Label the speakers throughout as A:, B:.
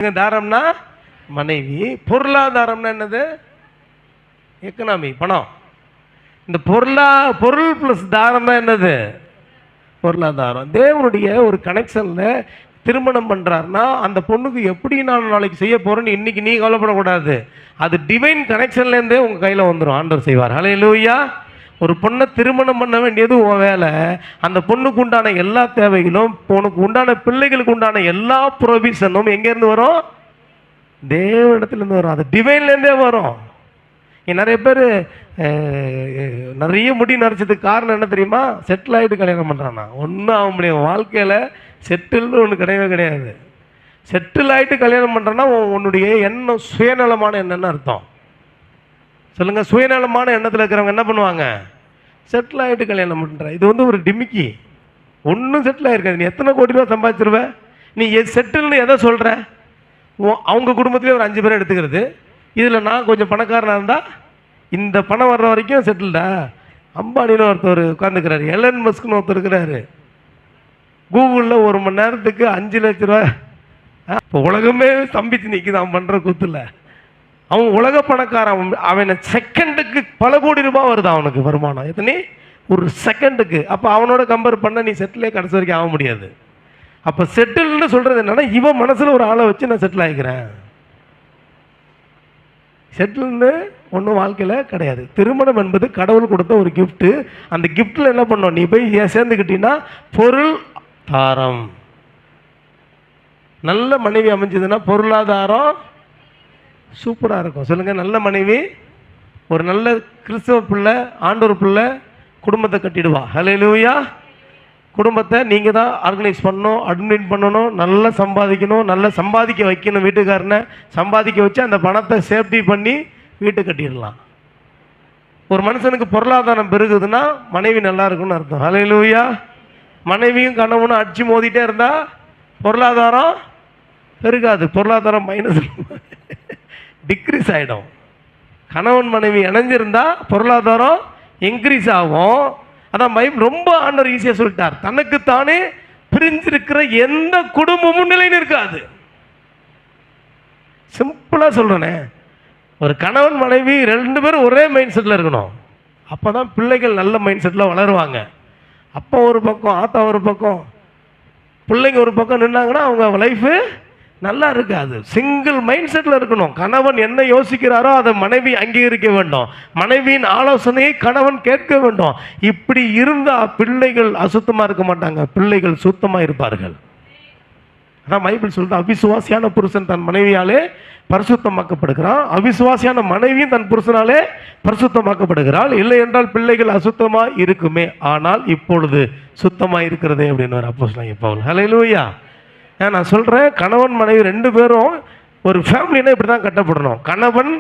A: தாரம்னா மனைவி, பொருளாதாரம்னா என்னது? எக்கனாமி, பணம். இந்த பொருள் பிளஸ் தாரம் தான் என்னது? பொருளாதாரம். தேவனுடைய ஒரு கனெக்ஷன்ல திருமணம் பண்றாருன்னா அந்த பொண்ணுக்கு எப்படி நான் நாளைக்கு செய்ய போறேன்னு இன்னைக்கு நீ கவலைப்படக்கூடாது. அது டிவைன் கனெக்ஷன்ல இருந்தே உங்க கையில வந்துடும். ஆண்டவர் செய்வார். ஹல்லேலூயா. ஒரு பொண்ணை திருமணம் பண்ண வேண்டியது உன் வேலை. அந்த பொண்ணுக்கு உண்டான எல்லா தேவைகளும், உனக்கு உண்டான பிள்ளைகளுக்கு உண்டான எல்லா ப்ரொவிஷனும் எங்கேருந்து வரும்? தேவனிடத்துலேருந்து வரும். அது டிவைன்லேருந்தே வரும். நிறைய பேர் நிறைய முடி நரைச்சதுக்கு காரணம் என்ன தெரியுமா? செட்டில் ஆகிட்டு கல்யாணம் பண்ணுறான்னா. ஒன்றும் ஆக முடியும். வாழ்க்கையில் செட்டில்னு ஒன்று கிடையவே கிடையாது. செட்டில் ஆகிட்டு கல்யாணம் பண்ணுறேன்னா உன்னுடைய எண்ணம் சுயநலமான எண்ணம்னு அர்த்தம். சொல்லுங்கள், சுயநலமான எண்ணத்தில் இருக்கிறவங்க என்ன பண்ணுவாங்க? செட்டில் ஆகிட்டு கல்யாணம் பண்ணுற. இது வந்து ஒரு டிமிக்கி. ஒன்றும் செட்டில் ஆகிருக்காது. நீ எத்தனை கோடி ரூபா சம்பாதிச்சிருவ? நீ செட்டில்னு எதை சொல்கிற? அவங்க குடும்பத்திலே ஒரு 5 பேரை எடுத்துக்கிறது. இதில் நான் கொஞ்சம் பணக்காரனாக இருந்தால் இந்த பணம் வர்ற வரைக்கும் செட்டில்டா. அம்பானின்னு ஒருத்தர் உட்காந்துக்கிறாரு, எலன் மஸ்க்னு ஒருத்தர் இருக்கிறாரு. கூகுளில் 1 மணி நேரத்துக்கு 5 லட்ச ரூபா. இப்போ உலகமே ஸ்தம்பிச்சு நிற்குது அவன் பண்ணுற கூத்துல. அவன் உலக பணக்காரன். அவனை செகண்டுக்கு பல கோடி ரூபாய் வருது அவனுக்கு வருமானம். எத்தனை? ஒரு செகண்டுக்கு. அப்போ அவனோட கம்பேர் பண்ண நீ செட்டிலே கடைசி வரைக்கும் ஆக முடியாது. அப்போ செட்டில்னு சொல்கிறது என்னன்னா, இவன் மனசில் ஒரு ஆளை வச்சு நான் செட்டில் ஆகிக்கிறேன். செட்டில்னு ஒன்றும் வாழ்க்கையில் கிடையாது. திருமணம் என்பது கடவுள் கொடுத்த ஒரு கிஃப்ட்டு. அந்த கிஃப்டில் என்ன பண்ணோம்? நீ போய் சேர்ந்துக்கிட்டீங்கன்னா பொருள் தாரம். நல்ல மனைவி அமைஞ்சதுன்னா பொருளாதாரம் சூப்பராக இருக்கும். சொல்லுங்கள், நல்ல மனைவி, ஒரு நல்ல கிறிஸ்தவ பிள்ளை, ஆண்டவர் பிள்ளை குடும்பத்தை கட்டிடுவா. ஹல்லேலூயா. குடும்பத்தை நீங்கள் தான் ஆர்கனைஸ் பண்ணணும், அட்மின் பண்ணணும், நல்லா சம்பாதிக்கணும், நல்லா சம்பாதிக்க வைக்கணும். வீட்டுக்காரனை சம்பாதிக்க வச்சு அந்த பணத்தை சேஃப்டி பண்ணி வீட்டை கட்டிடலாம். ஒரு மனுஷனுக்கு பொருளாதாரம் பெருகுதுன்னா மனைவி நல்லா இருக்குன்னு அர்த்தம். ஹல்லேலூயா. மனைவியும் கணவனும் அடிச்சு மோதிட்டே இருந்தால் பொருளாதாரம் பெருகாது. பொருளாதாரம் மைனஸ் டிக்ரீஸ் ஆகிடும். கணவன் மனைவி இணைஞ்சிருந்தா பொருளாதாரம் இன்க்ரீஸ் ஆகும். அதான் பைபிள் ரொம்ப ஆண்டவர் ஈஸியாக சொல்லிட்டார். தனக்குத்தானே பிரிஞ்சிருக்கிற எந்த குடும்பமும் நிலை நிற்காது. சிம்பிளாக சொல்கிறேனே, ஒரு கணவன் மனைவி 2 பேரும் ஒரே மைண்ட் செட்டில் இருக்கணும். அப்போ தான் பிள்ளைகள் நல்ல மைண்ட் செட்டில் வளருவாங்க. அப்பா ஒரு பக்கம், ஆத்தா ஒரு பக்கம், பிள்ளைங்க ஒரு பக்கம் நின்னாங்கன்னா அவங்க லைஃபு நல்லா இருக்காது. சிங்கிள் மைண்ட் செட்டில் இருக்கணும். கணவன் என்ன யோசிக்கிறாரோ அதை மனைவி அங்கீகரிக்க வேண்டும். மனைவியின் ஆலோசனையை கணவன் கேட்க வேண்டும். இப்படி இருந்தால் பிள்ளைகள் அசுத்தமாக இருக்க மாட்டாங்க, பிள்ளைகள் சுத்தமாக இருப்பார்கள். அதான் பைபிள் சொல்லுது, அவிசுவாசியான புருஷன் தன் மனைவியாலே பரிசுத்தமாக்கப்படுகிறான், அவிசுவாசியான மனைவியும் தன் புருஷனாலே பரிசுத்தமாக்கப்படுகிறாள். இல்லை என்றால் பிள்ளைகள் அசுத்தமாக இருக்குமே, ஆனால் இப்பொழுது சுத்தமாக இருக்கிறதே அப்படின்னு அப்போஸ்தலன் பவுல். ஹல்லேலூயா. நான் சொல்கிறேன், கணவன் மனைவி 2 பேரும் ஒரு ஃபேமிலினா இப்படி தான் கட்டப்படணும். கணவன்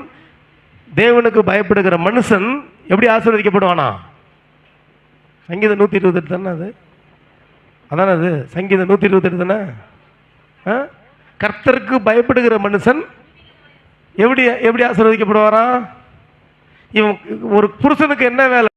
A: தேவனுக்கு பயப்படுகிற மனுஷன் எப்படி ஆசீர்வதிக்கப்படுவானா? சங்கீதம் 128 தானே அது? அதானே அது சங்கீதம் 128 தானே? கர்த்தருக்கு பயப்படுகிற மனுஷன் எப்படி ஆசீர்வதிக்கப்படுவாரா? இவன் ஒரு புருஷனுக்கு என்ன வேலை?